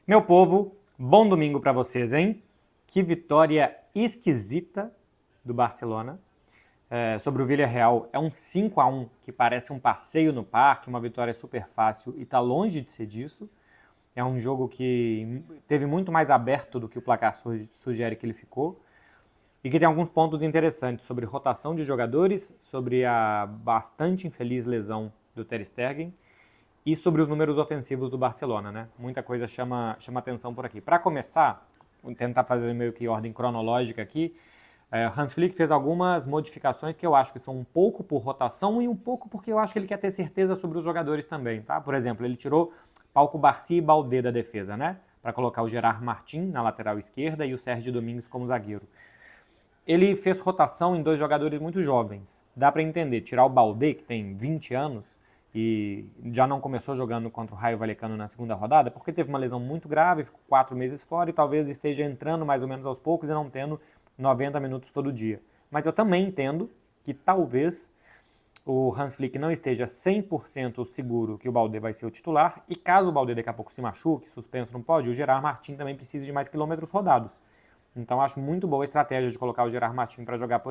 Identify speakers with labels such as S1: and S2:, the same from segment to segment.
S1: Meu povo, bom domingo para vocês, hein? Que vitória esquisita do Barcelona sobre o Villarreal. É um 5-1 que parece um passeio no parque, uma vitória super fácil e está longe de ser disso. É um jogo que teve muito mais aberto do que o placar sugere que ele ficou e que tem alguns pontos interessantes sobre rotação de jogadores, sobre a bastante infeliz lesão do Ter Stegen e sobre os números ofensivos do Barcelona, né? Muita coisa chama atenção por aqui. Para começar, vou tentar fazer meio que ordem cronológica aqui. Hans Flick fez algumas modificações que eu acho que são um pouco por rotação e um pouco porque eu acho que ele quer ter certeza sobre os jogadores também, tá? Por exemplo, ele tirou Pau Cubarsí e Baldé da defesa, né? Para colocar o Gerard Martin na lateral esquerda e o Sérgio Domingos como zagueiro. Ele fez rotação em dois jogadores muito jovens. Dá para entender, tirar o Baldé, que tem 20 anos, e já não começou jogando contra o Raio Vallecano na segunda rodada, porque teve uma lesão muito grave, ficou 4 meses fora e talvez esteja entrando mais ou menos aos poucos e não tendo 90 minutos todo dia. Mas eu também entendo que talvez o Hans Flick não esteja 100% seguro que o Baldé vai ser o titular, e caso o Baldé daqui a pouco se machuque, suspenso não pode, o Gerard Martin também precisa de mais quilômetros rodados. Então acho muito boa a estratégia de colocar o Gerard Martin para jogar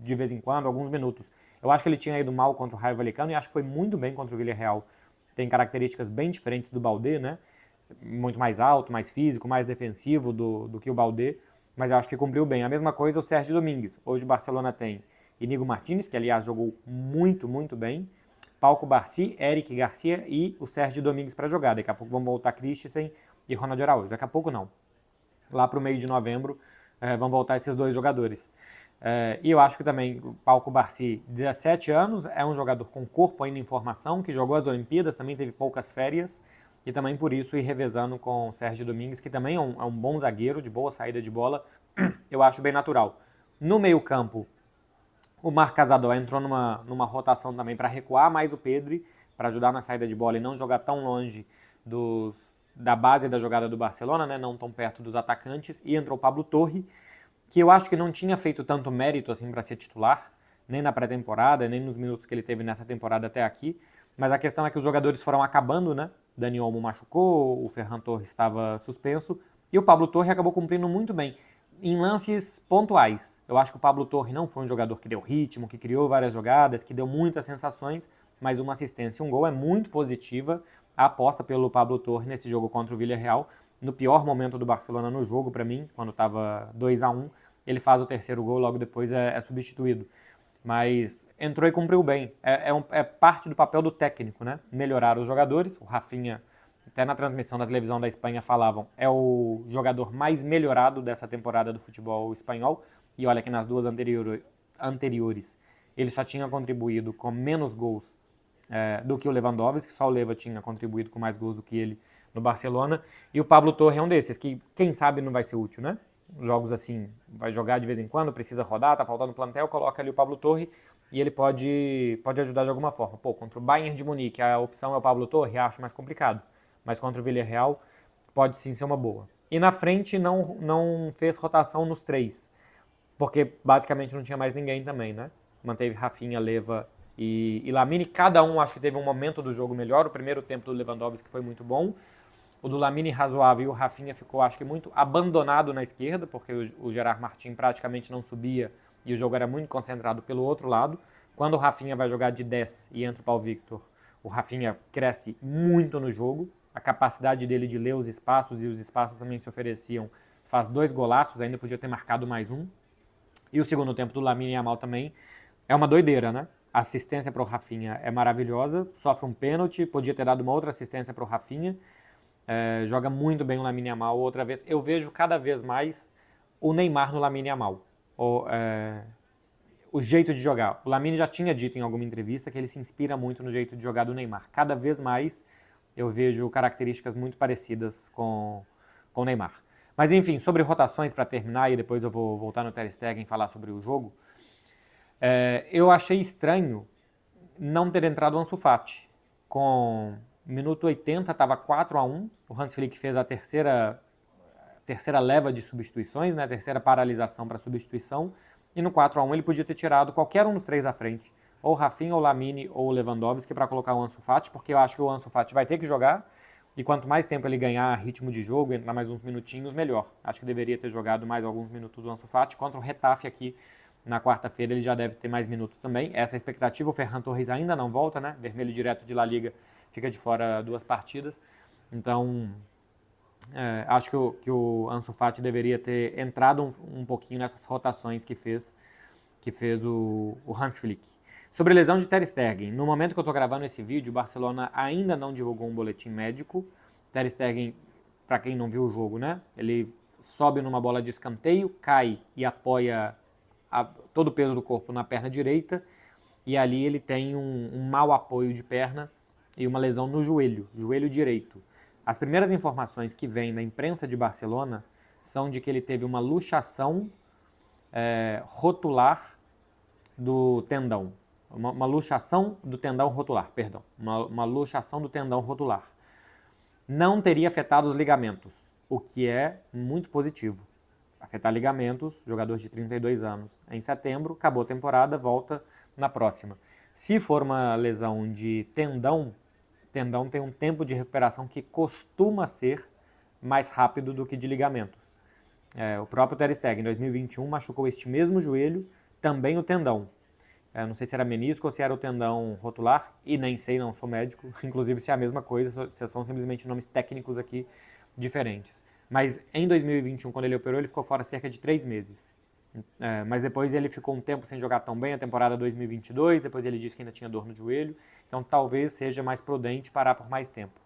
S1: de vez em quando, alguns minutos. Eu acho que ele tinha ido mal contra o Raio Vallecano e acho que foi muito bem contra o Villarreal. Tem características bem diferentes do Baldé, né? Muito mais alto, mais físico, mais defensivo do que o Baldé, mas eu acho que cumpriu bem. A mesma coisa o Sérgio Domingos. Hoje o Barcelona tem Inigo Martínez, que aliás jogou muito, muito bem, Pau Cubarsí, Eric Garcia e o Sérgio Domingos para jogar. Daqui a pouco vão voltar Christensen e Ronald Araújo. Daqui a pouco não. Lá para o meio de novembro vão voltar esses dois jogadores. E eu acho que também o Pau Cubarsí, 17 anos, é um jogador com corpo ainda em formação, que jogou as Olimpíadas, também teve poucas férias, e também por isso ir revezando com o Sérgio Domingos, que também é um bom zagueiro, de boa saída de bola, eu acho bem natural. No meio campo, o Marc Casador entrou numa rotação também para recuar mais o Pedri, para ajudar na saída de bola e não jogar tão longe da base da jogada do Barcelona, né, não tão perto dos atacantes, e entrou o Pablo Torre, que eu acho que não tinha feito tanto mérito assim para ser titular, nem na pré-temporada, nem nos minutos que ele teve nessa temporada até aqui, mas a questão é que os jogadores foram acabando, né? Dani Olmo machucou, o Ferran Torres estava suspenso, e o Pablo Torre acabou cumprindo muito bem, em lances pontuais. Eu acho que o Pablo Torre não foi um jogador que deu ritmo, que criou várias jogadas, que deu muitas sensações, mas uma assistência e um gol é muito positiva a aposta pelo Pablo Torre nesse jogo contra o Villarreal. No pior momento do Barcelona no jogo, para mim, quando estava 2-1, ele faz o terceiro gol, logo depois é substituído. Mas entrou e cumpriu bem. É parte do papel do técnico, né? Melhorar os jogadores. O Rafinha, até na transmissão da televisão da Espanha falavam, é o jogador mais melhorado dessa temporada do futebol espanhol. E olha que nas duas anteriores ele só tinha contribuído com menos gols do que o Lewandowski, só o Leva tinha contribuído com mais gols do que ele no Barcelona, e o Pablo Torre é um desses, que quem sabe não vai ser útil, né? Jogos assim, vai jogar de vez em quando, precisa rodar, tá faltando plantel, coloca ali o Pablo Torre e ele pode ajudar de alguma forma. Pô, contra o Bayern de Munique a opção é o Pablo Torre, acho mais complicado, mas contra o Villarreal pode sim ser uma boa. E na frente não fez rotação nos três, porque basicamente não tinha mais ninguém também, né? Manteve Rafinha, Leva e Lamine, cada um acho que teve um momento do jogo melhor. O primeiro tempo do Lewandowski foi muito bom, o do Lamine razoável, e o Rafinha ficou, acho que, muito abandonado na esquerda, porque o Gerard Martin praticamente não subia e o jogo era muito concentrado pelo outro lado. Quando o Rafinha vai jogar de 10 e entra o Paulo Victor, o Rafinha cresce muito no jogo, a capacidade dele de ler os espaços, e os espaços também se ofereciam, faz 2 golaços, ainda podia ter marcado mais um. E o segundo tempo do Lamine Yamal também é uma doideira, né? A assistência para o Rafinha é maravilhosa, sofre um pênalti, podia ter dado uma outra assistência para o Rafinha. Joga muito bem o Lamine Yamal. Outra vez, eu vejo cada vez mais o Neymar no Lamine Yamal. O jeito de jogar. O Lamine já tinha dito em alguma entrevista que ele se inspira muito no jeito de jogar do Neymar. Cada vez mais eu vejo características muito parecidas com o Neymar. Mas enfim, sobre rotações para terminar, e depois eu vou voltar no Ter Stegen e falar sobre o jogo. Eu achei estranho não ter entrado o Ansu Fati. Com minuto 80 estava 4-1, o Hans Flick fez a terceira leva de substituições, né, a terceira paralisação para substituição, e no 4-1 ele podia ter tirado qualquer um dos três à frente, ou o Rafinha, ou o Lamine, ou o Lewandowski, para colocar o Ansu Fati, porque eu acho que o Ansu Fati vai ter que jogar, E quanto mais tempo ele ganhar ritmo de jogo, entrar mais uns minutinhos, melhor. Acho que deveria ter jogado mais alguns minutos o Ansu Fati. Contra o Getafe aqui na quarta-feira ele já deve ter mais minutos também. Essa é a expectativa. O Ferran Torres ainda não volta, né? Vermelho direto de La Liga, fica de fora 2 partidas. Então, acho que o Ansu Fati deveria ter entrado um pouquinho nessas rotações que fez o Hans Flick. Sobre a lesão de Ter Stegen, no momento que eu estou gravando esse vídeo, o Barcelona ainda não divulgou um boletim médico. Ter Stegen, para quem não viu o jogo, né? Ele sobe numa bola de escanteio, cai e apoia todo o peso do corpo na perna direita, e ali ele tem um mau apoio de perna e uma lesão no joelho direito. As primeiras informações que vêm da imprensa de Barcelona são de que ele teve uma luxação rotular do tendão. Uma luxação do tendão rotular, perdão. Uma luxação do tendão rotular. Não teria afetado os ligamentos, o que é muito positivo. Afetar ligamentos, jogador de 32 anos em setembro, acabou a temporada, volta na próxima. Se for uma lesão de tendão tem um tempo de recuperação que costuma ser mais rápido do que de ligamentos. O próprio Ter Stegen, em 2021, machucou este mesmo joelho, também o tendão. Não sei se era menisco ou se era o tendão rotular, e nem sei, não sou médico, inclusive se é a mesma coisa, se são simplesmente nomes técnicos aqui diferentes. Mas em 2021, quando ele operou, ele ficou fora cerca de 3 meses. Mas depois ele ficou um tempo sem jogar tão bem, a temporada 2022, depois ele disse que ainda tinha dor no joelho, então talvez seja mais prudente parar por mais tempo.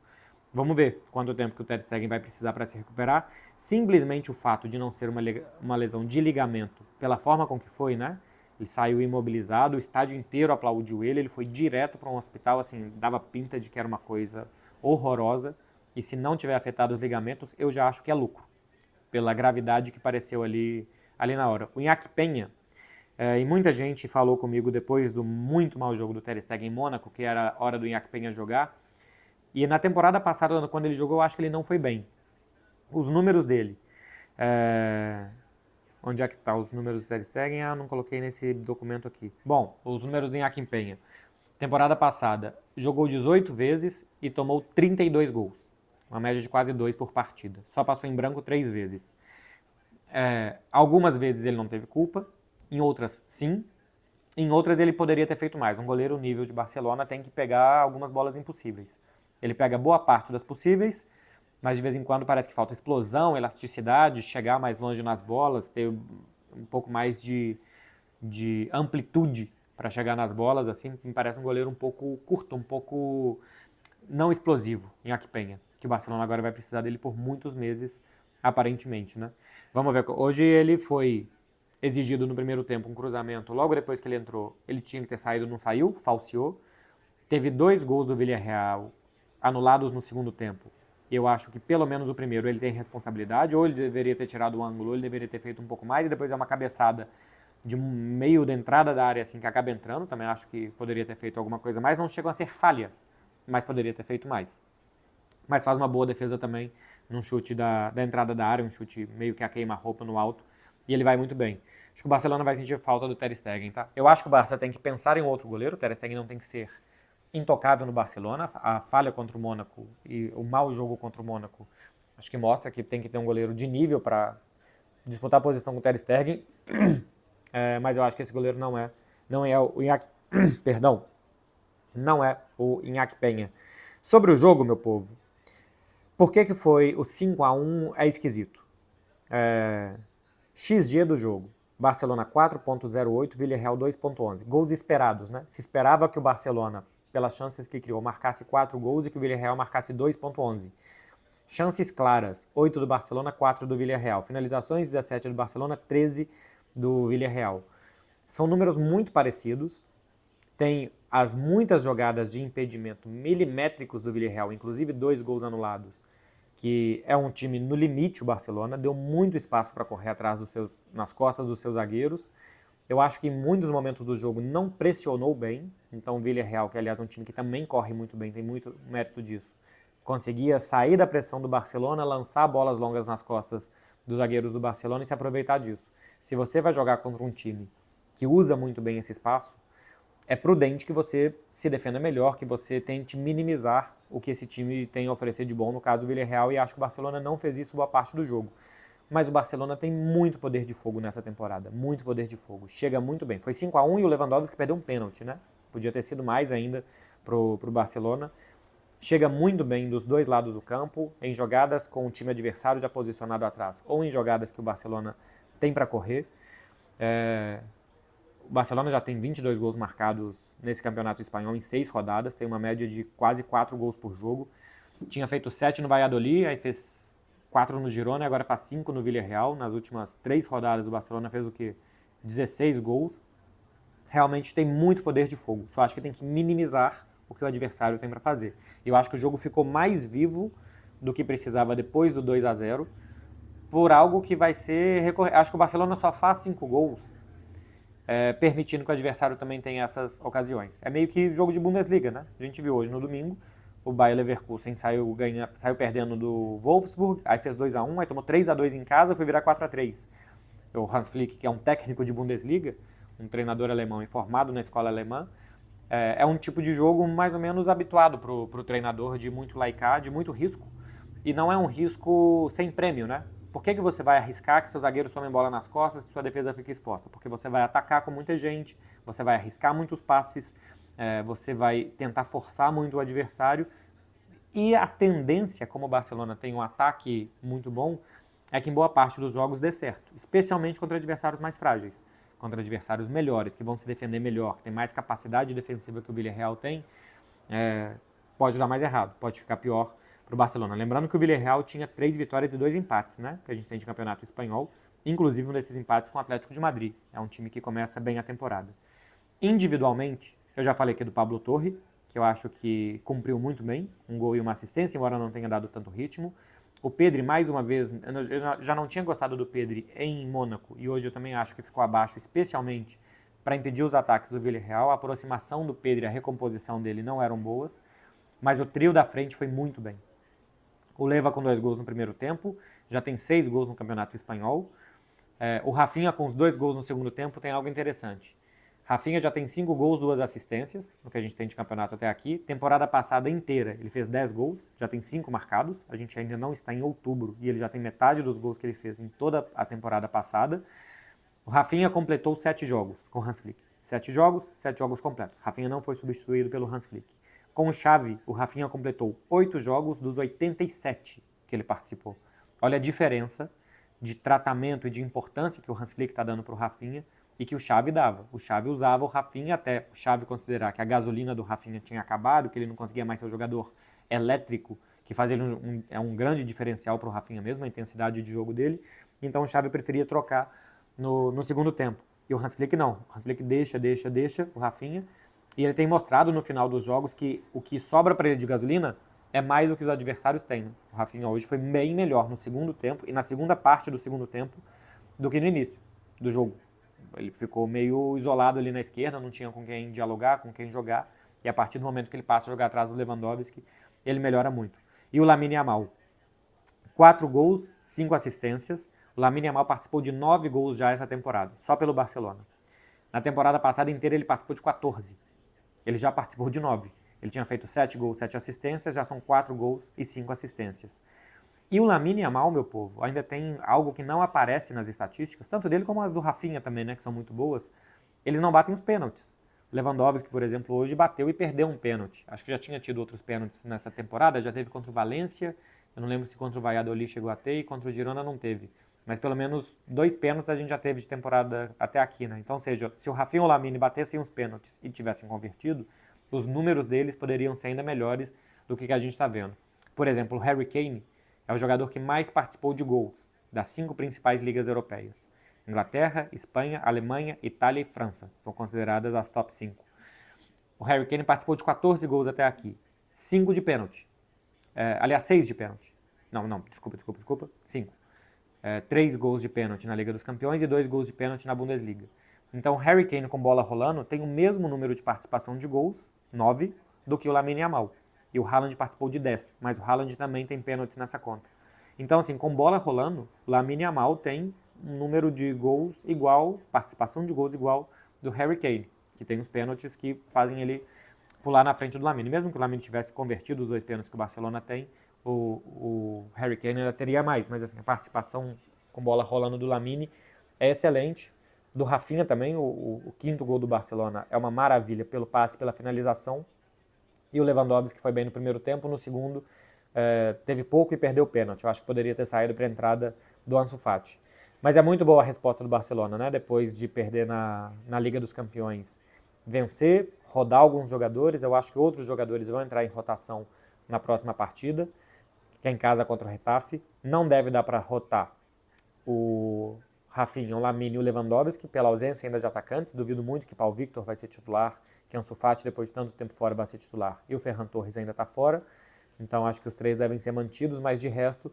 S1: Vamos ver quanto tempo que o Ter Stegen vai precisar para se recuperar. Simplesmente o fato de não ser uma lesão de ligamento, pela forma com que foi, né? Ele saiu imobilizado, o estádio inteiro aplaudiu ele foi direto para um hospital, assim, dava pinta de que era uma coisa horrorosa. E se não tiver afetado os ligamentos, eu já acho que é lucro, pela gravidade que pareceu ali na hora. O Iñaki Peña, e muita gente falou comigo depois do muito mau jogo do Ter Stegen em Mônaco, que era hora do Iñaki Peña jogar. E na temporada passada, quando ele jogou, eu acho que ele não foi bem. Os números dele... Onde é que tá os números do Ter Stegen? Não coloquei nesse documento aqui. Bom, os números do Iñaki Peña. Temporada passada, jogou 18 vezes e tomou 32 gols. Uma média de quase 2 por partida. Só passou em branco 3 vezes. Algumas vezes ele não teve culpa, em outras sim. Em outras ele poderia ter feito mais. Um goleiro nível de Barcelona tem que pegar algumas bolas impossíveis. Ele pega boa parte das possíveis, mas de vez em quando parece que falta explosão, elasticidade, chegar mais longe nas bolas, ter um pouco mais de amplitude para chegar nas bolas, assim, me parece um goleiro um pouco curto, um pouco não explosivo, Iñaki Peña, que o Barcelona agora vai precisar dele por muitos meses, aparentemente, né? Vamos ver, hoje ele foi exigido no primeiro tempo um cruzamento, logo depois que ele entrou, ele tinha que ter saído, não saiu, falseou, teve 2 gols do Villarreal anulados no segundo tempo. Eu acho que pelo menos o primeiro ele tem responsabilidade, ou ele deveria ter tirado o ângulo, ou ele deveria ter feito um pouco mais, e depois é uma cabeçada de meio da entrada da área assim que acaba entrando, também acho que poderia ter feito alguma coisa mais, não chegam a ser falhas, mas poderia ter feito mais. Mas faz uma boa defesa também num chute da entrada da área, um chute meio que a queima-roupa no alto, e ele vai muito bem. Acho que o Barcelona vai sentir falta do Ter Stegen, tá? Eu acho que o Barça tem que pensar em outro goleiro, o Ter Stegen não tem que ser intocável no Barcelona. A falha contra o Mônaco e o mau jogo contra o Mônaco acho que mostra que tem que ter um goleiro de nível para disputar a posição com o Ter Stegen, mas eu acho que esse goleiro não é o Iñaki, perdão, não é o Iñaki Peña. Sobre o jogo, meu povo, por que foi o 5-1 é esquisito? XG do jogo, Barcelona 4.08, Villarreal 2.11, gols esperados, né? Se esperava que o Barcelona, pelas chances que criou, marcasse 4 gols e que o Villarreal marcasse 2.11. Chances claras, 8 do Barcelona, 4 do Villarreal. Finalizações, 17 do Barcelona, 13 do Villarreal. São números muito parecidos. Tem as muitas jogadas de impedimento milimétricos do Villarreal, inclusive 2 gols anulados, que é um time no limite, o Barcelona, deu muito espaço para correr atrás nas costas dos seus zagueiros. Eu acho que em muitos momentos do jogo não pressionou bem, então o Villarreal, que aliás é um time que também corre muito bem, tem muito mérito disso, conseguia sair da pressão do Barcelona, lançar bolas longas nas costas dos zagueiros do Barcelona e se aproveitar disso. Se você vai jogar contra um time que usa muito bem esse espaço, é prudente que você se defenda melhor, que você tente minimizar o que esse time tem a oferecer de bom, no caso do Villarreal, e acho que o Barcelona não fez isso boa parte do jogo. Mas o Barcelona tem muito poder de fogo nessa temporada, muito poder de fogo, chega muito bem. Foi 5-1 e o Lewandowski perdeu um pênalti, né? Podia ter sido mais ainda pro Barcelona. Chega muito bem dos dois lados do campo, em jogadas com o time adversário já posicionado atrás, ou em jogadas que o Barcelona tem para correr. O Barcelona já tem 22 gols marcados nesse campeonato espanhol em 6 rodadas, tem uma média de quase 4 gols por jogo. Tinha feito 7 no Valladolid, aí fez 4 no Girona e agora faz 5 no Villarreal. Nas últimas 3 rodadas o Barcelona fez o quê? 16 gols. Realmente tem muito poder de fogo, só acho que tem que minimizar o que o adversário tem para fazer. Eu acho que o jogo ficou mais vivo do que precisava depois do 2-0, por algo que vai ser recorrente. Acho que o Barcelona só faz 5 gols, permitindo que o adversário também tenha essas ocasiões. É meio que jogo de Bundesliga, né? A gente viu hoje no domingo, o Bayer Leverkusen saiu perdendo do Wolfsburg, aí fez 2-1, aí tomou 3-2 em casa, foi virar 4-3. O Hans Flick, que é um técnico de Bundesliga, um treinador alemão e formado na escola alemã, é um tipo de jogo mais ou menos habituado para o treinador, de muito laicar, de muito risco, e não é um risco sem prêmio, né? Por que você vai arriscar que seus zagueiros tomem bola nas costas, que sua defesa fique exposta? Porque você vai atacar com muita gente, você vai arriscar muitos passes, você vai tentar forçar muito o adversário, e a tendência, como o Barcelona tem um ataque muito bom, é que em boa parte dos jogos dê certo, especialmente contra adversários mais frágeis, contra adversários melhores, que vão se defender melhor, que tem mais capacidade defensiva que o Villarreal tem, pode dar mais errado, pode ficar pior para o Barcelona. Lembrando que o Villarreal tinha 3 vitórias e 2 empates, né, que a gente tem de campeonato espanhol, inclusive um desses empates com o Atlético de Madrid. É um time que começa bem a temporada. Individualmente, eu já falei aqui do Pablo Torre, que eu acho que cumpriu muito bem, um gol e uma assistência, embora não tenha dado tanto ritmo. O Pedri, mais uma vez, eu já não tinha gostado do Pedri em Mônaco, e hoje eu também acho que ficou abaixo, especialmente para impedir os ataques do Villarreal. A aproximação do Pedri, a recomposição dele não eram boas, mas o trio da frente foi muito bem. O Leva com 2 gols no primeiro tempo, já tem 6 gols no Campeonato Espanhol. O Rafinha com os 2 gols no segundo tempo tem algo interessante. Rafinha já tem 5 gols, 2 assistências, no que a gente tem de campeonato até aqui. Temporada passada inteira ele fez 10 gols, já tem 5 marcados. A gente ainda não está em outubro e ele já tem metade dos gols que ele fez em toda a temporada passada. O Rafinha completou 7 jogos com o Hans Flick. 7 jogos, 7 jogos completos. Rafinha não foi substituído pelo Hans Flick. Com o Xavi, o Rafinha completou 8 jogos dos 87 que ele participou. Olha a diferença de tratamento e de importância que o Hans Flick está dando para o Rafinha e que o Xavi dava. O Xavi usava o Rafinha até o Xavi considerar que a gasolina do Rafinha tinha acabado, que ele não conseguia mais ser o jogador elétrico, que faz ele um grande diferencial para o Rafinha mesmo, a intensidade de jogo dele. Então o Xavi preferia trocar no segundo tempo. E o Hans Flick não. O Hans Flick deixa o Rafinha, e ele tem mostrado no final dos jogos que o que sobra para ele de gasolina é mais do que os adversários têm. O Rafinha hoje foi bem melhor no segundo tempo e na segunda parte do segundo tempo do que no início do jogo. Ele ficou meio isolado ali na esquerda, não tinha com quem dialogar, com quem jogar, e a partir do momento que ele passa a jogar atrás do Lewandowski, ele melhora muito. E o Lamine Yamal, 4 gols, 5 assistências. O Lamine Yamal participou de 9 gols já essa temporada, só pelo Barcelona. Na temporada passada inteira ele participou de 14. Ele já participou de 9. Ele tinha feito 7 gols, 7 assistências, já são 4 gols e 5 assistências. E o Lamine Yamal, meu povo, ainda tem algo que não aparece nas estatísticas, tanto dele como as do Rafinha também, né, que são muito boas. Eles não batem os pênaltis. Lewandowski, por exemplo, hoje bateu e perdeu um pênalti. Acho que já tinha tido outros pênaltis nessa temporada, já teve contra o Valência, eu não lembro se contra o Valladolid chegou a ter e contra o Girona não teve. Mas pelo menos 2 pênaltis a gente já teve de temporada até aqui, né? Então, ou seja, se o Rafinha ou o Lamine batessem os pênaltis e tivessem convertido, os números deles poderiam ser ainda melhores do que a gente está vendo. Por exemplo, o Harry Kane é o jogador que mais participou de gols das 5 principais ligas europeias. Inglaterra, Espanha, Alemanha, Itália e França são consideradas as top 5. O Harry Kane participou de 14 gols até aqui. 5 de pênalti. Aliás, 6 de pênalti. Desculpa. 5. 3 gols de pênalti na Liga dos Campeões e 2 gols de pênalti na Bundesliga. Então, o Harry Kane com bola rolando tem o mesmo número de participação de gols, 9, do que o Lamine Yamal. E o Haaland participou de 10, mas o Haaland também tem pênaltis nessa conta. Então, assim, com bola rolando, o Lamine Yamal tem um número de gols igual, participação de gols igual do Harry Kane. que tem os pênaltis que fazem ele pular na frente do Lamine. Mesmo que o Lamine tivesse convertido os 2 pênaltis que o Barcelona tem, o Harry Kane ainda teria mais, mas assim, a participação com bola rolando do Lamine é excelente. Do Rafinha também, o quinto gol do Barcelona é uma maravilha pelo passe, pela finalização. E o Lewandowski, que foi bem no primeiro tempo, no segundo teve pouco e perdeu o pênalti. Eu acho que poderia ter saído para a entrada do Ansu Fati. Mas é muito boa a resposta do Barcelona, né? Depois de perder na Liga dos Campeões, vencer, rodar alguns jogadores. Eu acho que outros jogadores vão entrar em rotação na próxima partida, que é em casa contra o Getafe. Não deve dar para rotar o Rafinha, o Lamine e o Lewandowski, pela ausência ainda de atacantes. Duvido muito que Paulo Victor vai ser titular, que Ansu Fati, depois de tanto tempo fora, vai ser titular. E o Ferran Torres ainda está fora. Então acho que os 3 devem ser mantidos, mas de resto,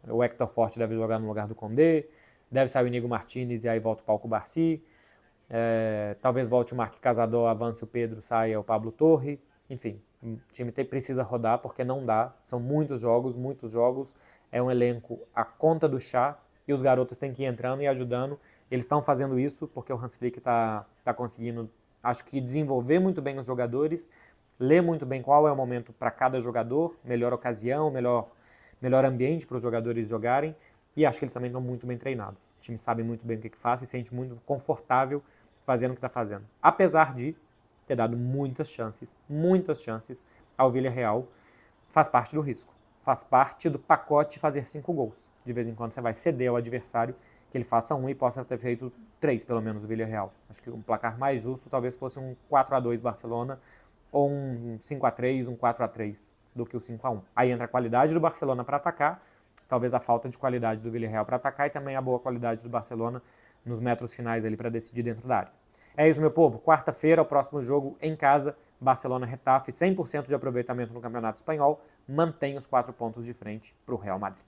S1: o Héctor Forte deve jogar no lugar do Condé, deve sair o Inigo Martínez e aí volta o Pau Cubarsí. Talvez volte o Marc Casador, avance o Pedro, saia o Pablo Torre. Enfim, o time precisa rodar porque não dá. São muitos jogos. É um elenco à conta do chá e os garotos têm que ir entrando e ajudando. Eles estão fazendo isso porque o Hans Flick está conseguindo, acho que, desenvolver muito bem os jogadores, ler muito bem qual é o momento para cada jogador, melhor ocasião, melhor ambiente para os jogadores jogarem. E acho que eles também estão muito bem treinados. O time sabe muito bem o que faz e se sente muito confortável fazendo o que está fazendo. Apesar de ter dado muitas chances ao Villarreal, faz parte do risco. Faz parte do pacote fazer 5 gols. De vez em quando você vai ceder ao adversário que ele faça 1 e possa ter feito 3, pelo menos, o Villarreal. Acho que um placar mais justo talvez fosse um 4-2 Barcelona ou um 5-3, um 4-3 do que o 5-1. Aí entra a qualidade do Barcelona para atacar, talvez a falta de qualidade do Villarreal para atacar e também a boa qualidade do Barcelona nos metros finais ali para decidir dentro da área. É isso, meu povo. Quarta-feira, o próximo jogo em casa, Barcelona-Getafe, 100% de aproveitamento no Campeonato Espanhol, mantém os 4 pontos de frente para o Real Madrid.